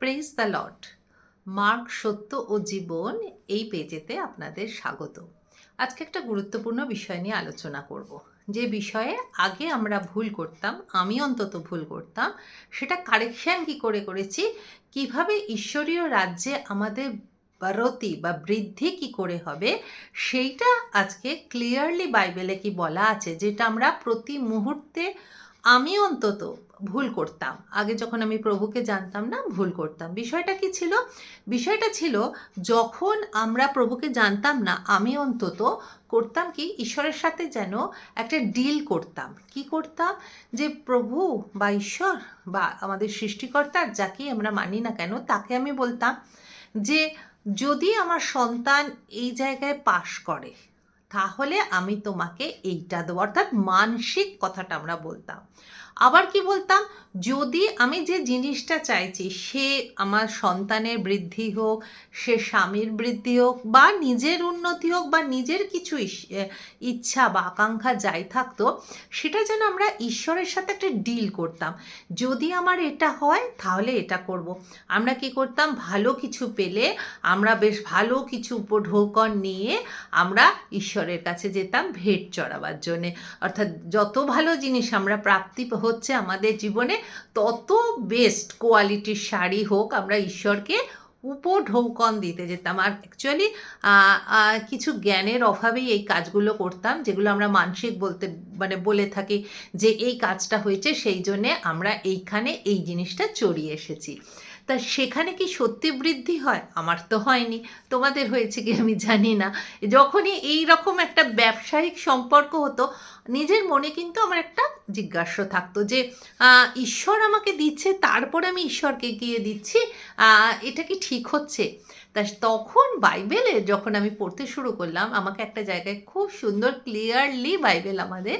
Praise the Lord. Mark সত্য ও জীবন এই পেজেতে আপনাদের স্বাগত। আজকে একটা গুরুত্বপূর্ণ বিষয় নিয়ে আলোচনা করব, যে বিষয়ে আগে আমরা ভুল করতাম, আমি অন্তত ভুল করতাম, সেটা কারেকশন কি করে করেছি, কিভাবে ঈশ্বরীয় রাজ্যে আমাদের বাড়তি বা বৃদ্ধি কি করে হবে, সেইটা আজকে ক্লিয়ারলি বাইবেলে কি বলা আছে, যেটা আমরা প্রতি মুহূর্তে, আমি অন্তত ভুল করতাম। আগে যখন আমি প্রভুকে জানতাম না, ভুল করতাম। বিষয়টা কি ছিল? বিষয়টা ছিল, যখন আমরা প্রভুকে জানতাম না, আমি অন্তত করতাম কি, ঈশ্বরের সাথে যেন একটা ডিল করতাম। কি করতাম? যে প্রভু বা ঈশ্বর বা আমাদের সৃষ্টিকর্তা, যাকেই আমরা মানি না কেন, তাকে আমি বলতাম যে যদি আমার সন্তান এই জায়গায় পাশ করে, তাহলে আমি তোমাকে এইটা দেবো। অর্থাৎ মানসিক কথাটা আমরা বলতাম। আবার কি বলতাম? যদি আমি যে জিনিসটা চাইছি, সে আমার সন্তানের বৃদ্ধি হোক, সে স্বামীর বৃদ্ধি হোক, বা নিজের উন্নতি হোক, বা নিজের কিছু ইচ্ছা বা আকাঙ্ক্ষা যাই থাকতো, সেটা যেন আমরা ঈশ্বরের সাথে একটা ডিল করতাম। যদি আমার এটা হয় তাহলে এটা করব। আমরা কি করতাম? ভালো কিছু পেলে আমরা বেশ ভালো কিছু উপঢৌকন নিয়ে আমরা ঈশ্বরের কাছে যেতাম ভেট চড়াবার জন্যে। অর্থাৎ যত ভালো জিনিস আমরা প্রাপ্তি হচ্ছে আমাদের জীবনে, তত বেস্ট কোয়ালিটির শাড়ি হোক, আমরা ঈশ্বরকে উপঢৌকন দিতে যেতাম। আর অ্যাকচুয়ালি কিছু জ্ঞানের অভাবেই এই কাজগুলো করতাম, যেগুলো আমরা মানসিক বলে থাকি যে এই কাজটা হয়েছে, সেই জন্যে আমরা এইখানে এই জিনিসটা চড়িয়ে এসেছি। তা সেখানে কি সত্যি বৃদ্ধি হয়? আমার তো হয়নি, তোমাদের হয়েছে কি আমি জানি না। যখনই এই রকম একটা ব্যবসায়িক সম্পর্ক হতো, নিজের মনে কিন্তু আমার একটা জিজ্ঞাসা থাকতো যে ঈশ্বর আমাকে দিচ্ছে, তারপরে আমি ঈশ্বরকে গিয়ে দিচ্ছি, এটা কি ঠিক হচ্ছে? তা তখন বাইবেলে যখন আমি পড়তে শুরু করলাম, আমাকে একটা জায়গায় খুব সুন্দর ক্লিয়ারলি বাইবেল আমাদের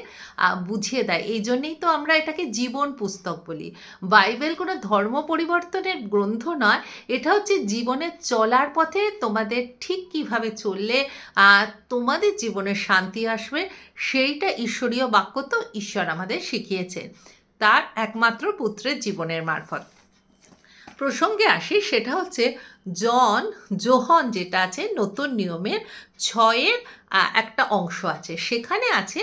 বুঝিয়ে দেয়। এই জন্যেই তো আমরা এটাকে জীবন পুস্তক বলি। বাইবেল কোনো ধর্ম পরিবর্তনের গ্রন্থ নয়, এটা হচ্ছে জীবনের চলার পথে তোমাদের ঠিক কিভাবে চললে তোমাদের জীবনে শান্তি আসবে, সেইটা ঈশ্বরীয় বাক্য তো ঈশ্বর আমাদের শিখিয়েছেন তার একমাত্র পুত্রের জীবনের মারফত। প্রসঙ্গে আসি, সেটা হচ্ছে যোহন যেটা আছে নতুন নিয়মের 6-এর একটা অংশ আছে। সেখানে আছে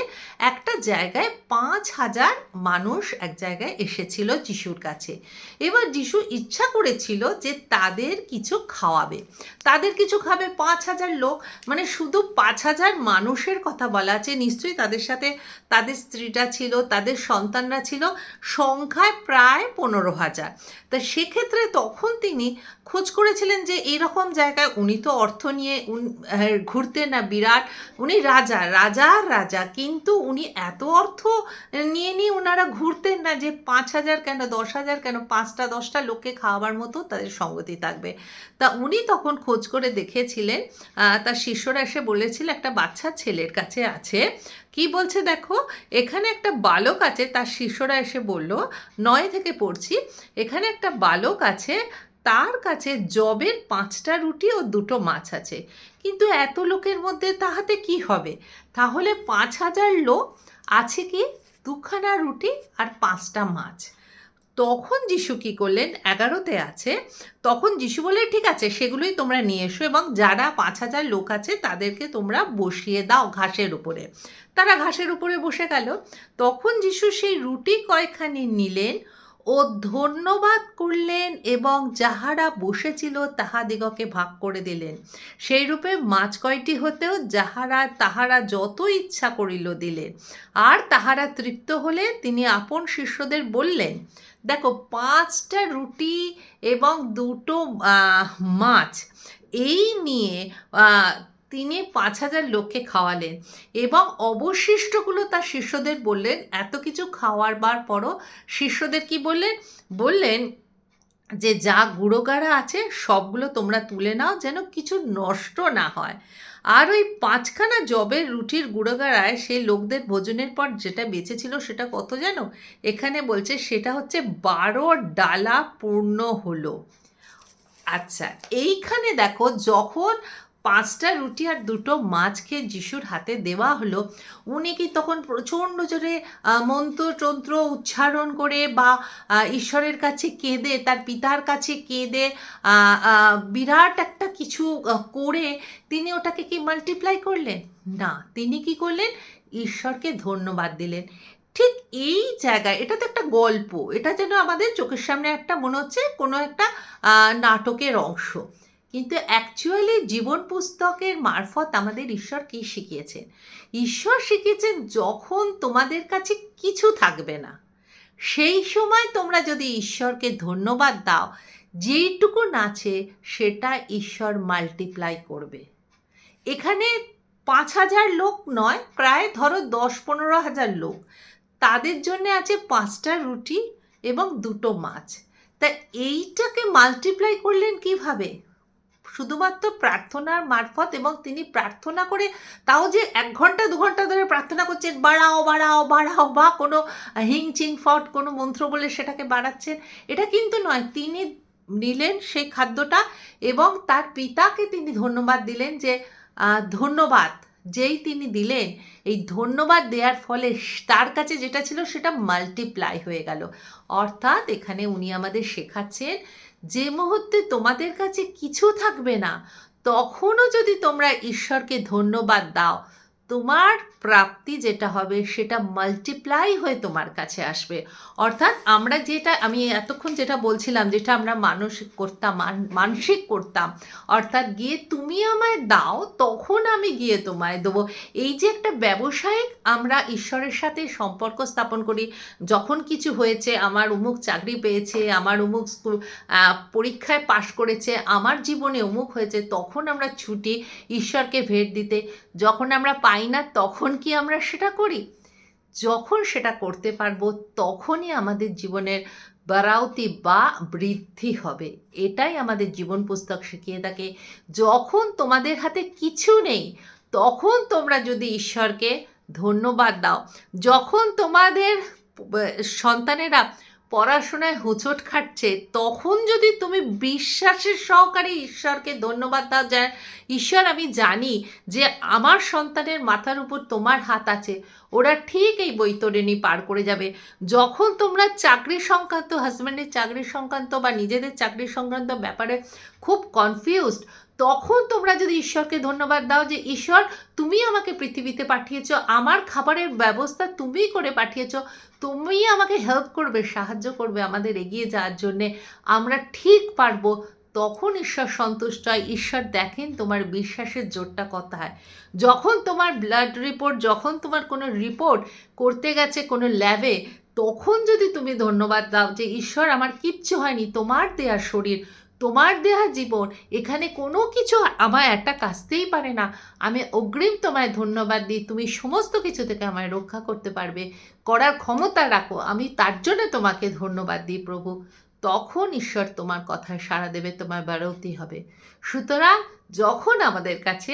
একটা জায়গায় 5,000 মানুষ এক জায়গায় এসেছিল যিশুর কাছে। এবার যিশু ইচ্ছা করেছিল যে তাদের কিছু খাওয়াবে, তাদের কিছু খাবে। 5,000 লোক, মানে শুধু 5,000 মানুষের কথা বলা আছে। নিশ্চয়ই তাদের সাথে তাদের স্ত্রীরা ছিল, তাদের সন্তানরা ছিল, সংখ্যায় প্রায় 15,000। তা সেক্ষেত্রে তখন তিনি খোঁজ করেছিলেন যে এইরকম জায়গায়, উনি তো অর্থ নিয়ে ঘুরতেন না, বিরাট, উনি রাজা, কিন্তু উনি এত অর্থ নিয়ে ওনারা ঘুরতেন না যে 5,000 কেন, 10,000 কেন, 5টা-10টা লোককে খাওয়াবার মতো তাদের সঙ্গতি থাকবে। তা উনি তখন খোঁজ করে দেখেছিলেন, তার শিষ্যরা এসে বলেছিল একটা বাচ্চা ছেলের কাছে আছে। কি বলছে দেখো, এখানে একটা বালক আছে। তার শিষ্যরা এসে বলল, 9 থেকে পড়ছি, এখানে একটা বালক আছে, তার কাছে যবের 5টা রুটি ও 2টো মাছ আছে, কিন্তু এত লোকের মধ্যে তাহাতে কি হবে? তাহলে 5,000 লোক আছে কি 2খানা রুটি আর 5টা মাছ। তখন যিশু কী করলেন? 11তে আছে, তখন যিশু বললেন ঠিক আছে, সেগুলোই তোমরা নিয়ে এসো, এবং যারা 5,000 লোক আছে তাদেরকে তোমরা বসিয়ে দাও ঘাসের উপরে। তারা ঘাসের উপরে বসে গেল। তখন যিশু সেই রুটি কয়খানি নিলেন ও ধন্যবাদ করলেন, এবং যাহারা বসেছিল তাহাদিগকে ভাগ করে দিলেন। সেই রূপে মাছ কয়টি হতেও তাহারা যত ইচ্ছা করিল দিলেন। আর তাহারা তৃপ্ত হলে তিনি আপন শিষ্যদের বললেন, দেখো 5টা রুটি এবং 2টো মাছ, এই নিয়ে তিনি 5,000 লোককে খাওয়ালেন, এবং অবশিষ্টগুলো তার শিষ্যদের বললেন। এত কিছু খাওয়াবার পরও শিষ্যদের কি বললেন? বললেন যে যা গুঁড়োগাড়া আছে সবগুলো তোমরা তুলে নাও, যেন কিছু নষ্ট না হয়। আর ওই 5খানা যবের রুটির গুঁড়োগাড়ায় সেই লোকদের ভোজনের পর যেটা বেঁচেছিল, সেটা কত জানো? এখানে বলছে সেটা হচ্ছে 12 ডালা পূর্ণ হলো। আচ্ছা, এইখানে দেখো, যখন 5টা রুটি আর 2টো মাছ খেয়ে যিশুর হাতে দেওয়া হলো, উনি কি তখন প্রচণ্ড জোরে মন্ত্রতন্ত্র উচ্চারণ করে বা ঈশ্বরের কাছে কেঁদে, তার পিতার কাছে কেঁদে বিরাট একটা কিছু করে তিনি ওটাকে কি মাল্টিপ্লাই করলেন? না, তিনি কি করলেন? ঈশ্বরকে ধন্যবাদ দিলেন। ঠিক এই জায়গায়, এটা তো একটা গল্প, এটা যেন আমাদের চোখের সামনে একটা মনে হচ্ছে কোনো একটা নাটকের অংশ, কিন্তু অ্যাকচুয়ালি জীবন পুস্তকের মারফত আমাদের ঈশ্বর কী শিখিয়েছেন? ঈশ্বর শিখিয়েছেন যখন তোমাদের কাছে কিছু থাকবে না, সেই সময় তোমরা যদি ঈশ্বরকে ধন্যবাদ দাও, যেইটুকু আছে সেটা ঈশ্বর মাল্টিপ্লাই করবে। এখানে 5,000 লোক নয়, প্রায় ধরো 10-15,000 লোক, তাদের জন্য আছে 5টা রুটি এবং 2টো মাছ। তা এইটাকে মাল্টিপ্লাই করলেন কিভাবে? শুধুমাত্র প্রার্থনার মারফত। এবং তিনি প্রার্থনা করে, তাও যে 1 ঘন্টা 2 ঘন্টা ধরে প্রার্থনা করছেন, বাড়াও বাড়াও বাড়াও, বা কোনো হিং চিং ফট কোনো মন্ত্র বলে সেটাকে বাড়াচ্ছেন, এটা কিন্তু নয়। তিনি নিলেন সেই খাদ্যটা এবং তার পিতাকে তিনি ধন্যবাদ দিলেন, যে ধন্যবাদ যেই তিনি দিলেন, এই ধন্যবাদ দেওয়ার ফলে তার কাছে যেটা ছিল সেটা মাল্টিপ্লাই হয়ে গেল। অর্থাৎ এখানে উনি আমাদের শেখাচ্ছেন, যে মুহূর্তে তোমাদের কাছে কিছু থাকবে না, তখনও যদি তোমরা ঈশ্বরকে ধন্যবাদ দাও, তোমার প্রাপ্তি যেটা হবে সেটা মাল্টিপ্লাই হয়ে তোমার কাছে আসবে। অর্থাৎ আমরা যেটা, আমি এতক্ষণ যেটা বলছিলাম, যেটা আমরা মানসিক করতাম, অর্থাৎ গিয়ে তুমি আমায় দাও তখন আমি গিয়ে তোমায় দেবো, এই যে একটা ব্যবসায়িক আমরা ঈশ্বরের সাথে সম্পর্ক স্থাপন করি। যখন কিছু হয়েছে, আমার অমুক চাকরি পেয়েছে, আমার অমুক স্কুল পরীক্ষায় পাশ করেছে, আমার জীবনে অমুক হয়েছে, তখন আমরা ছুটি ঈশ্বরকে ভেট দিতে। যখন আমরা পাই না, তখন কি আমরা সেটা করি? যখন সেটা করতে পারবো, তখনই আমাদের জীবনের বাড়াউতি বা বৃদ্ধি হবে। এটাই আমাদের জীবন পুস্তক শিখিয়ে থাকে। যখন তোমাদের হাতে কিছু নেই, তখন তোমরা যদি ঈশ্বরকে ধন্যবাদ দাও, যখন তোমাদের সন্তানেরা পড়াশোনায় হোঁচট খাটছে, তখন যদি তুমি বিশ্বাসের সহকারে ঈশ্বরকে ধন্যবাদ দাও, যায় ঈশ্বর, আমি জানি যে আমার সন্তানের মাথার উপর তোমার হাত আছে, ওরা ঠিক এই বৈতরণী পার করে যাবে। যখন তোমরা চাকরি সংক্রান্ত, হাজব্যান্ডের চাকরি সংক্রান্ত বা নিজেদের চাকরি সংক্রান্ত ব্যাপারে খুব কনফিউজড, তখন তোমরা যদি ঈশ্বরকে ধন্যবাদ দাও, যে ঈশ্বর, তুমি আমাকে পৃথিবীতে পাঠিয়েছো, আমার খাবারের ব্যবস্থা তুমিই করে পাঠিয়েছো, তুমিই আমাকে হেল্প করবে, সাহায্য করবে আমাদের এগিয়ে যাওয়ার জন্যে, আমরা ঠিক পারবো, তখন ঈশ্বর সন্তুষ্ট হয়। ঈশ্বর দেখেন তোমার বিশ্বাসের জোরটা কোথায়। যখন তোমার ব্লাড রিপোর্ট, যখন তোমার কোনো রিপোর্ট করতে গেছে কোনো ল্যাবে, তখন যদি তুমি ধন্যবাদ দাও যে ঈশ্বর, আমার কিচ্ছু হয়নি, তোমার দেয়া শরীর, তোমার দেয়া জীবন, এখানে কোনো কিছু আমার একটা কাছতেই পারে না, আমি অগ্রিম তোমায় ধন্যবাদ দিই, তুমি সমস্ত কিছু থেকে আমায় রক্ষা করতে পারবে, করার ক্ষমতা রাখো, আমি তার জন্য তোমাকে ধন্যবাদ দিই প্রভু। তখন ঈশ্বর তোমার কথায় সাড়া দেবে, তোমার বাড়াউতি হবে। সুতরাং যখন আমাদের কাছে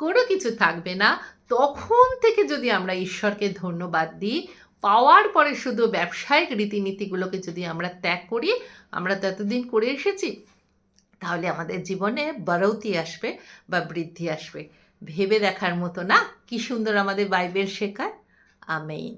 কোনো কিছু থাকবে না, তখন থেকে যদি আমরা ঈশ্বরকে ধন্যবাদ দিই, পাওয়ার পরে শুধু ব্যবসায়িক রীতিনীতিগুলোকে যদি আমরা ত্যাগ করি, আমরা তো এতদিন করে এসেছি, তাহলে আমাদের জীবনে বাড়াউতি আসবে বা বৃদ্ধি আসবে। ভেবে দেখার মতো না? কি সুন্দর আমাদের বাইবেল শেখায়। আমেন।